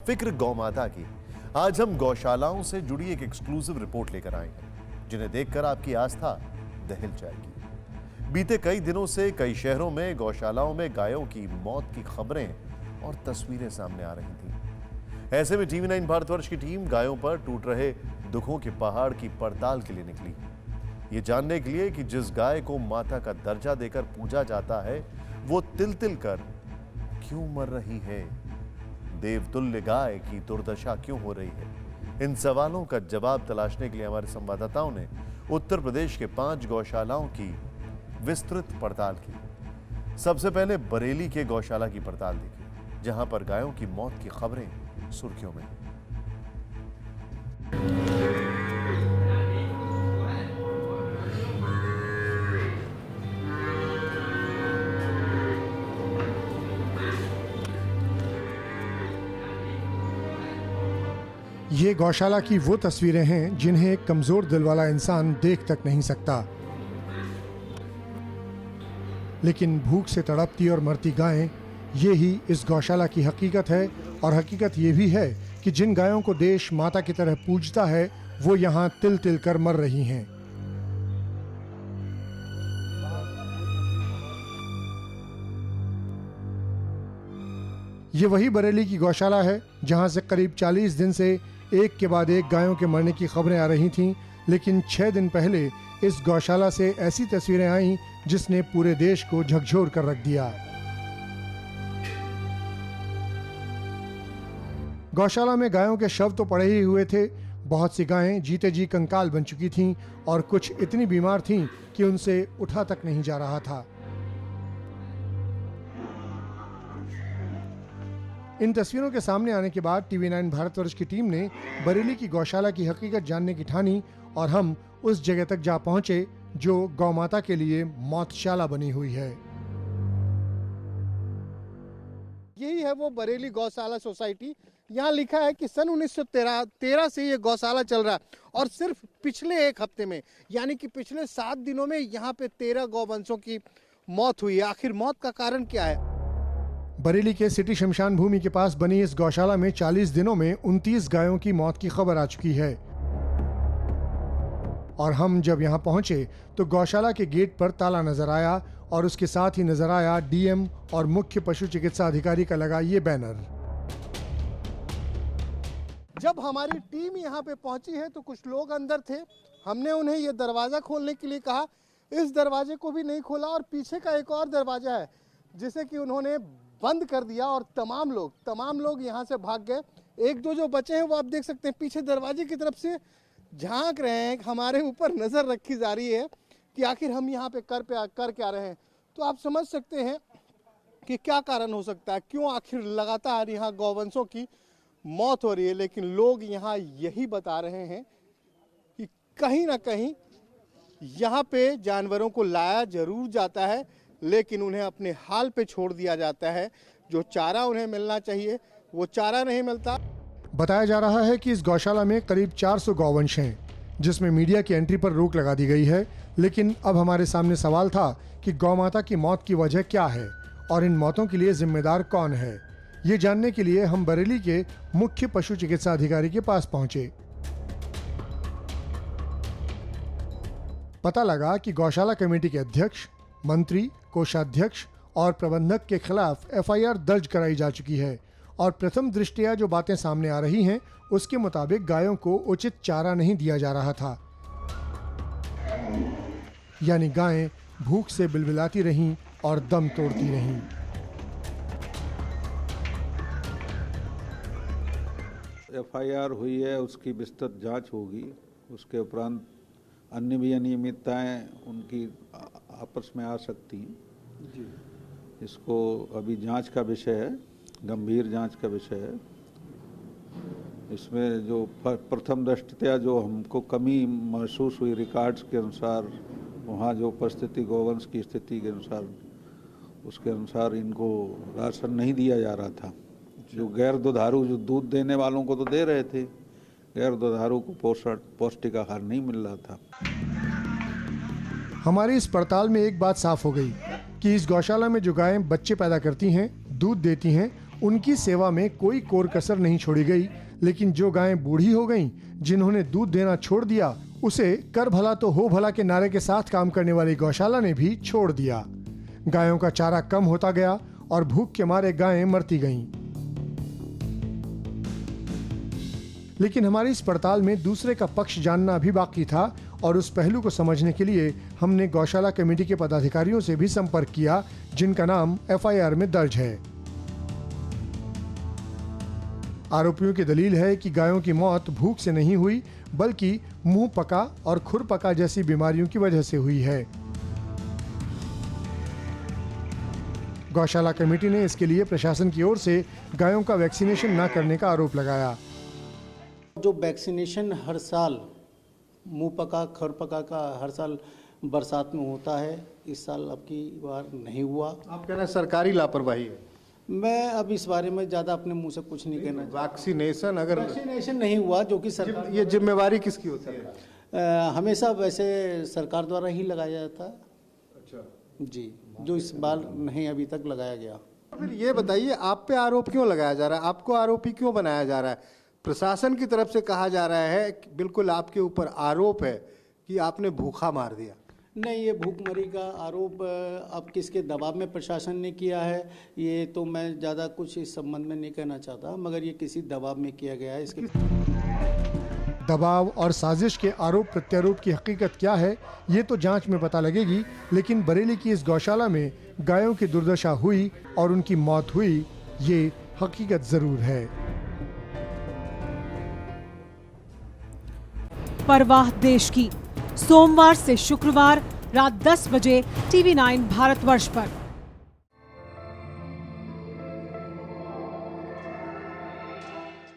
फिक्र गौ माता की। आज हम गौशालाओं से जुड़ी एक एक्सक्लूसिव रिपोर्ट लेकर आए हैं, जिन्हें देखकर आपकी आस्था दहिल जाएगी। बीते कई दिनों से कई शहरों में गौशालाओं में गायों की मौत की खबरें और तस्वीरें सामने आ रही थी। ऐसे में टीवी 9 भारतवर्ष की टीम गायों पर टूट रहे दुखों के पहाड़ की पड़ताल के लिए निकली, ये जानने के लिए कि जिस गाय को माता का दर्जा देकर पूजा जाता है वो तिल तिल कर क्यों मर रही है, देवतुल्य गाय की दुर्दशा क्यों हो रही है। इन सवालों का जवाब तलाशने के लिए हमारे संवाददाताओं ने उत्तर प्रदेश के 5 गौशालाओं की विस्तृत पड़ताल की। सबसे पहले बरेली के गौशाला की पड़ताल देखी, जहां पर गायों की मौत की खबरें सुर्खियों में। ये गौशाला की वो तस्वीरें हैं जिन्हें एक कमजोर दिल वाला इंसान देख तक नहीं सकता, लेकिन भूख से तड़पती और मरती गायें, ये ही इस गौशाला की हकीकत है। और हकीकत ये भी है कि जिन गायों को देश माता की तरह पूजता है वो यहाँ तिल तिल कर मर रही हैं। ये वही बरेली की गौशाला है जहां से करीब 40 दिन से एक के बाद एक गायों के मरने की खबरें आ रही थीं, लेकिन 6 दिन पहले इस गौशाला से ऐसी तस्वीरें आईं जिसने पूरे देश को झकझोर कर रख दिया। गौशाला में गायों के शव तो पड़े ही हुए थे, बहुत सी गायें जीते जी कंकाल बन चुकी थीं और कुछ इतनी बीमार थीं कि उनसे उठा तक नहीं जा रहा था। इन तस्वीरों के सामने आने के बाद टीवी 9 भारतवर्ष की टीम ने बरेली की गौशाला की हकीकत जानने की ठानी और हम उस जगह तक जा पहुंचे जो गौ माता के लिए मौतशाला बनी हुई है। यही है वो बरेली गौशाला सोसाइटी। यहाँ लिखा है कि सन 1913 से ये गौशाला चल रहा है और सिर्फ पिछले एक हफ्ते में यानी कि पिछले 7 दिनों में यहाँ पे 13 गौवंशों की मौत हुई है। आखिर मौत का कारण क्या है? बरेली के सिटी शमशान भूमि के पास बनी इस गौशाला में 40 दिनों में 29 गायों की मौत की खबर आ चुकी है। और हम जब यहां पहुंचे तो गौशाला के गेट पर ताला नजर आया और उसके साथ ही नजर आया डीएम और मुख्य पशु चिकित्सा अधिकारी का लगा ये बैनर। जब हमारी टीम यहाँ पे पहुंची है तो कुछ लोग अंदर थे। हमने उन्हें ये दरवाजा खोलने के लिए कहा, इस दरवाजे को भी नहीं खोला और पीछे का एक और दरवाजा है जिसे कि उन्होंने बंद कर दिया और तमाम लोग यहाँ से भाग गए। एक दो जो बचे हैं वो आप देख सकते हैं पीछे दरवाजे की तरफ से झांक रहे हैं। हमारे ऊपर नजर रखी जा रही है कि आखिर हम यहाँ पे कर क्या रहे हैं। तो आप समझ सकते हैं कि क्या कारण हो सकता है, क्यों आखिर लगातार यहाँ गौवंशों की मौत हो रही है। लेकिन लोग यहाँ यही बता रहे हैं कि कहीं ना कहीं यहाँ पे जानवरों को लाया जरूर जाता है लेकिन उन्हें अपने हाल पे छोड़ दिया जाता है। जो चारा उन्हें मिलना चाहिए वो चारा नहीं मिलता। बताया जा रहा है कि इस गौशाला में करीब 400 गौवंश हैं, जिसमें मीडिया की एंट्री पर रोक लगा दी गई है। लेकिन अब हमारे सामने सवाल था कि गौ माता की मौत की वजह क्या है और इन मौतों के लिए जिम्मेदार कौन है। ये जानने के लिए हम बरेली के मुख्य पशु चिकित्सा अधिकारी के पास पहुंचे। पता लगा कि गौशाला कमेटी के अध्यक्ष, मंत्री, कोषाध्यक्ष और प्रबंधक के खिलाफ एफआईआर दर्ज कराई जा चुकी है और प्रथम दृष्टया जो बातें सामने आ रही हैं उसके मुताबिक गायों को उचित चारा नहीं दिया जा रहा था, यानी गायें भूख से बिलबिलाती रहीं और दम तोड़ती रहीं। एफआईआर हुई है, उसकी विस्तृत जांच होगी। उसके उपरांत अन्य भी अनियमितताएं उनकी आपस में आ सकती हैं। इसको अभी जांच का विषय है, गंभीर जांच का विषय है। इसमें जो प्रथम दृष्टया जो हमको कमी महसूस हुई रिकॉर्ड्स के अनुसार, वहाँ जो परिस्थिति गौवंश की स्थिति के अनुसार, उसके अनुसार इनको राशन नहीं दिया जा रहा था। जो गैर दुधारू, जो दूध देने वालों को तो दे रहे थे, गैर दुधारू को पौष्टिक आहार नहीं मिल रहा था। हमारी इस पड़ताल में एक बात साफ हो गई कि इस गौशाला में जो गायें बच्चे पैदा करती हैं, दूध देती हैं, उनकी सेवा में कोई कोर कसर नहीं छोड़ी गई, लेकिन जो गायें बूढ़ी हो गईं, जिन्होंने दूध देना छोड़ दिया, उसे कर भला तो हो भला के नारे के साथ काम करने वाली गौशाला ने भी छोड़ दिया। गायों का चारा कम होता गया और भूख के मारे गायें मरती गईं। लेकिन हमारी इस पड़ताल में दूसरे का पक्ष जानना भी बाकी था और उस पहलू को समझने के लिए हमने गौशाला कमेटी के पदाधिकारियों से भी संपर्क किया, जिनका नाम एफआईआर में दर्ज है। आरोपियों की दलील है कि गायों की मौत भूख से नहीं हुई, बल्कि मुंह पका और खुर पका जैसी बीमारियों की वजह से हुई है। गौशाला कमेटी ने इसके लिए प्रशासन की ओर से गायों का वैक्सीनेशन न करने का आरोप लगाया। जो वैक्सीनेशन हर साल मुंह पका खर पका का हर साल बरसात में होता है, इस साल अब की बार नहीं हुआ। आप कह रहे हैं सरकारी लापरवाही है। मैं अब इस बारे में ज़्यादा अपने मुंह से कुछ नहीं कहना चाहता। वैक्सीनेशन नहीं हुआ, जो कि सरकार ये जिम्मेवारी किसकी होती है? हमेशा वैसे सरकार द्वारा ही लगाया जाता है। अच्छा जी, जो इस बार नहीं अभी तक लगाया गया। फिर ये बताइए, आप पे आरोप क्यों लगाया जा रहा है? आपको आरोपी क्यों बनाया जा रहा है? प्रशासन की तरफ से कहा जा रहा है, बिल्कुल आपके ऊपर आरोप है कि आपने भूखा मार दिया। नहीं, ये भूखमरी का आरोप अब किसके दबाव में प्रशासन ने किया है, ये तो मैं ज़्यादा कुछ इस संबंध में नहीं कहना चाहता, मगर ये किसी दबाव में किया गया है। इसके दबाव और साजिश के आरोप प्रत्यारोप की हकीकत क्या है, ये तो जांच में पता लगेगी, लेकिन बरेली की इस गौशाला में गायों की दुर्दशा हुई और उनकी मौत हुई, ये हकीकत जरूर है। परवाह देश की, सोमवार से शुक्रवार रात 10 बजे TV9 भारतवर्ष पर।